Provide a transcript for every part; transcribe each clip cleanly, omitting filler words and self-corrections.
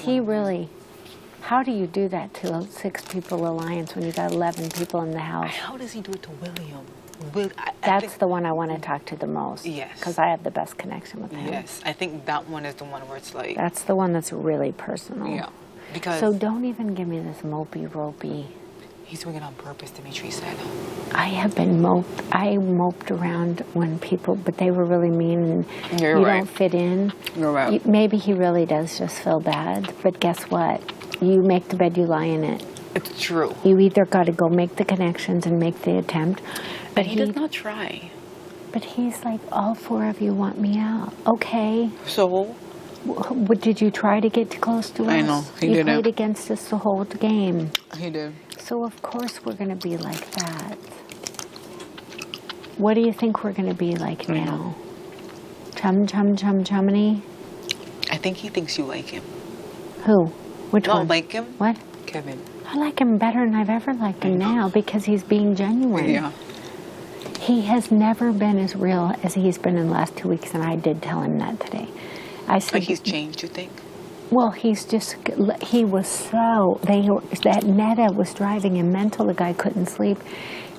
He really, how do you do that to a 6-people alliance when you got 11 people in the house? How does he do it to William? That's the one I want to talk to the most. Yes. Because I have the best connection with him. Yes, I think that one is the one where it's like... That's the one that's really personal. Yeah, because... So don't even give me this mopey-ropey. He's doing it on purpose, Demetre said. I have been moped. I moped around when people, but they were really mean and You're you right. don't fit in. You're right. Maybe he really does just feel bad, but guess what? You make the bed, you lie in it. It's true. You either got to go make the connections and make the attempt. But he does not try. But he's like, all 4 of you want me out. Okay. So? Did you try to get close to us? I know. He didn't. You played against us the whole game. He did. So of course we're going to be like that. What do you think we're going to be like now? Chuminy? I think he thinks you like him. Who? Which one? Don't like him? What? Kevin. I like him better than I've ever liked him now because he's being genuine. Yeah. He has never been as real as he's been in the last 2 weeks, and I did tell him that today. I said, Like he's changed, you think? well, he was so, that Netta was driving him mental. The guy couldn't sleep.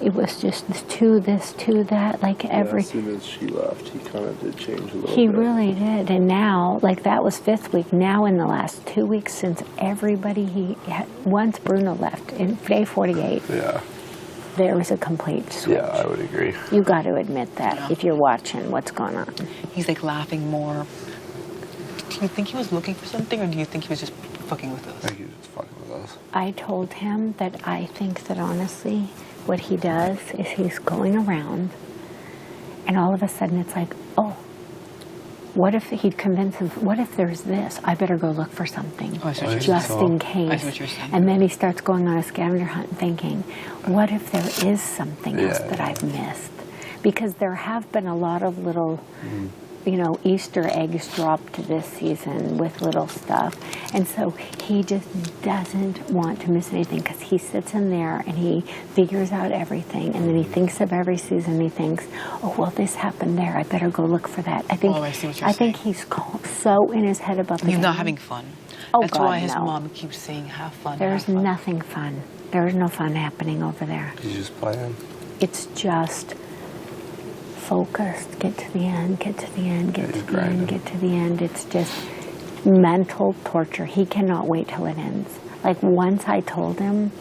It was just this, two, that, like every... As soon as she left, he kind of did change a little bit. He really did. And now, like that was 5th week. Now in the last 2 weeks since everybody, once Bruno left, in day 48, Yeah. there was a complete switch. Yeah, I would agree. You got to admit that Yeah. if you're watching what's going on. He's like laughing more. Do you think he was looking for something, or do you think he was just fucking with I us? think he was just fucking with us. I told him that I think that honestly, what he does is he's going around, and all of a sudden it's like, oh, what if he'd convince him, what if there's this? I better go look for something, Oh, I see what you're just saying. in I case. see what you're saying. And then he starts going on a scavenger hunt and thinking, what if there is something else Yeah, that yeah. I've missed? Because there have been a lot of little... Easter eggs dropped this season with little stuff. And so he just doesn't want to miss anything because he sits in there and he figures out everything. And then he thinks of every season. He thinks, oh, well, this happened there. I better go look for that. I think, Oh, I see what you're think saying. he's so in his head about the He's game. not having fun. Oh, That's God, why his no. mom keeps saying, have fun, There's have fun. nothing fun. There's no fun happening over there. He's just playing. It's just... focused, get to the end, get to the end, get to He's the end, grinding. get to the end. It's just mental torture. He cannot wait till it ends. Like once I told him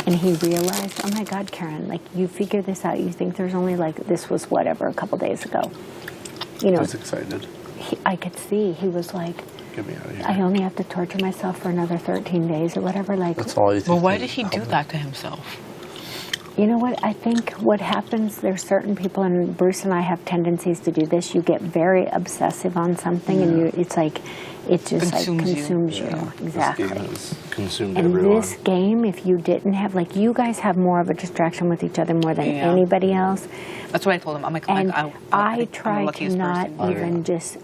and he realized, oh my God, Karen, like you figure this out. You think there's only like, this was whatever, a couple days ago. You know, He's excited. I could see, he was like, Get me out of here. I only have to torture myself for another 13 days or whatever. Like, That's all he thinks. Well, why did he do that to himself? you know what? I think what happens, there's certain people, and Bruce and I have tendencies to do this. You get very obsessive on something, and it's like, it just consumes you. Yeah. Exactly. This game has consumed And everyone. this game, if you didn't have, like, you guys have more of a distraction with each other more than Yeah. anybody else. That's what I told him. I'm like, And I I think I'm try the to luckiest not person. even just,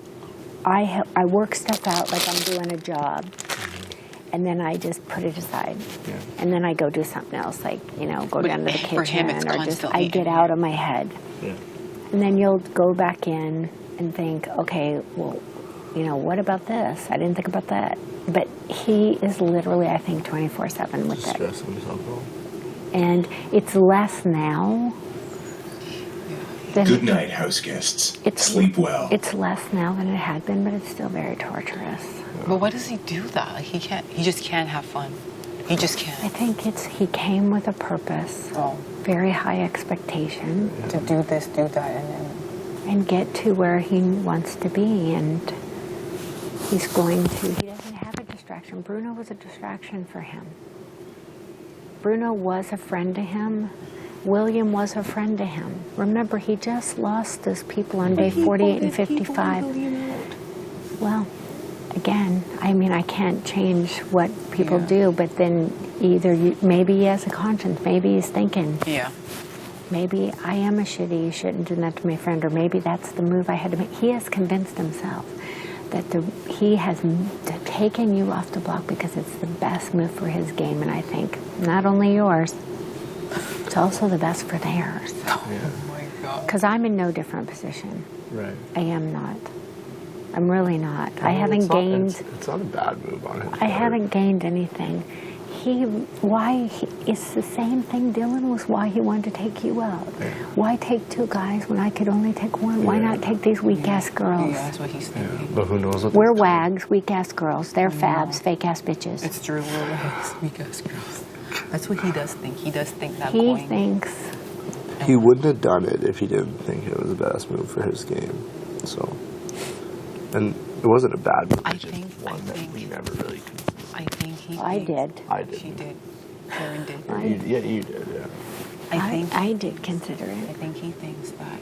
I work stuff out like I'm doing a job, and then I just put it aside. Yeah. And then I go do something else, like, go But down to the for kitchen, him, it's or just, constantly I get in out here. of my head. Yeah. And then you'll go back in and think, okay, well, what about this? I didn't think about that. But he is literally, I think, 24/7 with Just it. stressing himself out. And it's less now. Than Good night, house guests. It's, Sleep well. It's less now than it had been, but it's still very torturous. But why does he do that? Like, he just can't have fun. He just I can't. think he came with a purpose, Oh. very high expectation, To do this, do that, and then... and get to where he wants to be. And he doesn't have a distraction. Bruno was a distraction for him. Bruno was a friend to him. William was a friend to him. Remember, he just lost those people on day 48 and 55. Well, again, I can't change what people Yeah. do, but then maybe he has a conscience. Maybe he's thinking, Yeah. maybe I am a shitty, you shouldn't do that to my friend, or maybe that's the move I had to make. He has convinced himself that he has taken you off the block because it's the best move for his game, and I think not only yours, it's also the best for theirs. Oh my God. Because I'm in no different position. Right. I am not. I'm really not. I haven't gained. It's not a bad move on his I part. haven't gained anything. It's the same thing Dylan was why he wanted to take you out. Yeah. Why take two guys when I could only take one? Why not take these weak-ass girls? Yeah, that's what he's thinking. Yeah, but who knows what We're this- wags, weak-ass girls. They're fabs, fake-ass bitches. It's true. We're wags, weak-ass girls. That's what he does think. He does think that He going. thinks, He wouldn't have done it if he didn't think it was the best move for his game. So, and it wasn't a bad move. It's just one that we never really considered. I think he. I thinks- did. I did. She did. Karen did. Yeah, you did. Yeah. I did consider I it. think he thinks that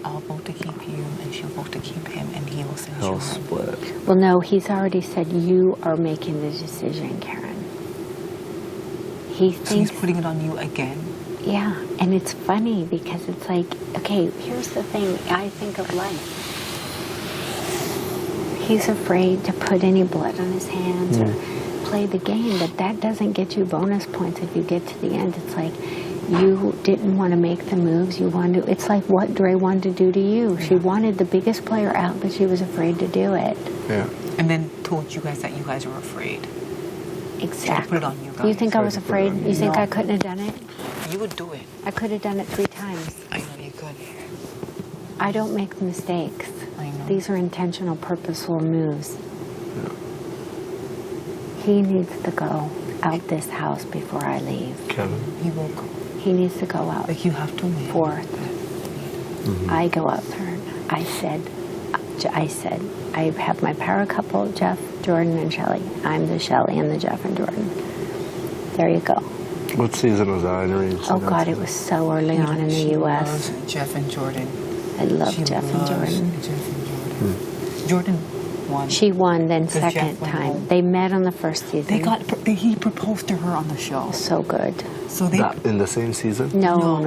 I'll vote to keep you and she'll vote to keep him and he will send you He'll home. split. Well, no, he's already said you are making the decision, Karen. He So thinks, he's putting it on you again. yeah, and it's funny because it's like, okay, here's the thing I think of life. He's afraid to put any blood on his hands or play the game, but that doesn't get you bonus points if you get to the end. It's like you didn't want to make the moves you wanted to. It's like what Dre wanted to do to you. She wanted the biggest player out, but she was afraid to do it. Yeah. And then told you guys that you guys were afraid. Exactly. put it on you You guys. think I was afraid? You think No. I couldn't have done it? You would do it. I could have done it 3 times. I know you could. I don't make mistakes. I know. These are intentional, purposeful moves. He needs to go out this house before I leave. Kevin. He will go. He needs to go out Like you have to win. 4th. I go out 3rd. I said, I have my power couple, Jeff, Jordan, and Shelly. I'm the Shelly and the Jeff and Jordan. There you go. What season was that? I never even seen Oh that God, it season. was so early on in the She U.S. loves Jeff and Jordan. I love She Jeff and loves Jordan. Jeff and Jordan. Jordan won. She won then Because Jeff second went time. home. They met on the first season. He proposed to her on the show. So good. So they That in the same season? No.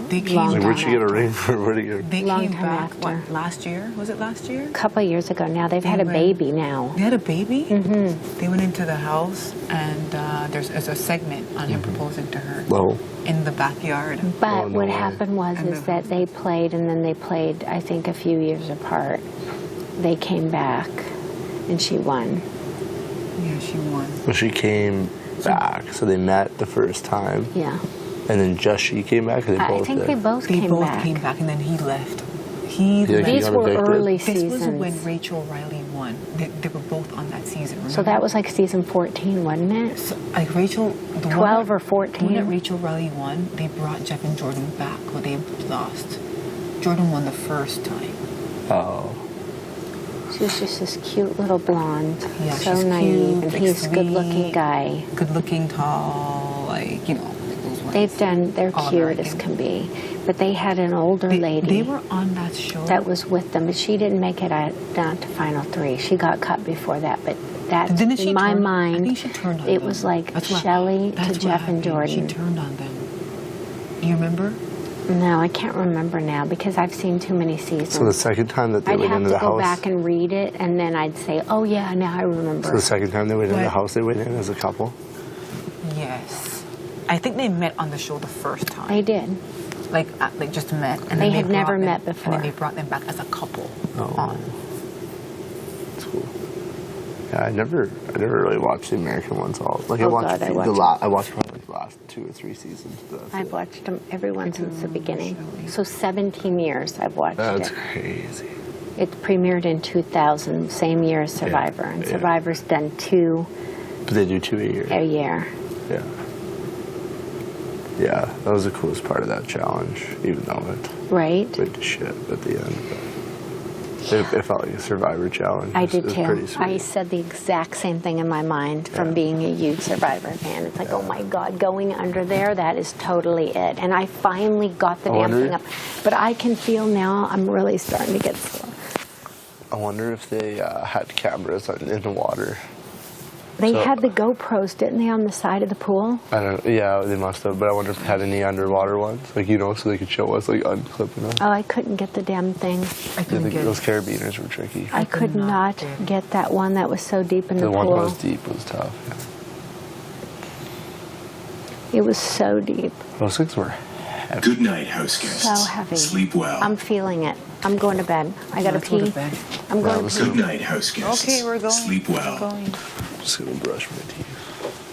They came Long Like, where'd she time get a after. ring for? Where'd he get they Long came time back after. what, last year? Was it last year? A couple of years ago now. They've had a went- baby now. They had a baby? Mm-hmm. They went into the house and there's a segment on him proposing to her Well, in the backyard. But Oh, no what way. happened was And is the- that they played and then they played, I think, a few years apart. They came back and she won. Yeah, she won. when she came back, so they met the first time, Yeah. and then just she came back. Or they I both think did? they both They came both back. came back and then he left. He Yeah, left. he These got were evicted. early This was seasons. when Rachel Riley won. They were both on that season. Remember? So that was like season 14, wasn't it? So, like Rachel, the 12 or The one 14. that Rachel Riley won, they brought Jeff and Jordan back when they lost. Jordan won the first time. Oh, She was just this cute little blonde. Yeah, so she's naive. cute, And like he's a good looking sweet. guy. Good looking, tall, like, you know. Like those ones. They've done, they're All cute as American. can be. But they had an older lady They were on that show. that was with them, but she didn't make it down to final 3. She got cut before that, but that, Didn't she in my turn- mind, I think she turned on it them. was like That's what- Shelley to that's what Jeff and happened. She Jordan. turned on them. You remember? No, I can't remember now because I've seen too many seasons. so the second time that they I'd went have into to the go house. back and read it, and then I'd say, "Oh yeah, now I remember." So the second time they went in the What? house, they went in as a couple. Yes. I think they met on the show the first time. They did. Like just met. And They then had never brought them- met before. And then they brought them back as a couple Oh. on. That's cool. Yeah, I never really watched the American ones all. Like I Oh, watched God, I the watched last. I watched probably like the last 2 or 3 seasons. But that's I've it. watched them everyone since the beginning. Shelley. So 17 years I've watched That's it. crazy. It premiered in 2000, same year as Survivor, and yeah. Survivor's done 2 But they do 2 a year. a year. Yeah. Yeah, that was the coolest part of that challenge, even though it Right? went to shit at the end. But it felt like a Survivor challenge. I It did was too. pretty sweet. I said the exact same thing in my mind from Yeah. being a huge Survivor fan. It's like, oh my God, going under there, that is totally it. And I finally got the I damn wonder- thing up. But I can feel now I'm really starting to get slow. I wonder if they had cameras in the water. They So- had the GoPros, didn't they, on the side of the pool? I don't. Yeah, they must have. But I wonder if they had any underwater ones, like so they could show us like unclipping them. Oh, I couldn't get the damn thing. I Yeah, couldn't get those carabiners were tricky. I could not get that one that was so deep in the The one pool. that was deep was tough. Yeah. It was so deep. Those things were heavy. Good night, house guests. So heavy. Sleep well. I'm feeling it. I'm going to bed. I gotta Let's go pee. to bed. I'm going let's to pee. Good night, house guests. Okay, we're going. Sleep well. We're going. I'm just gonna brush my teeth.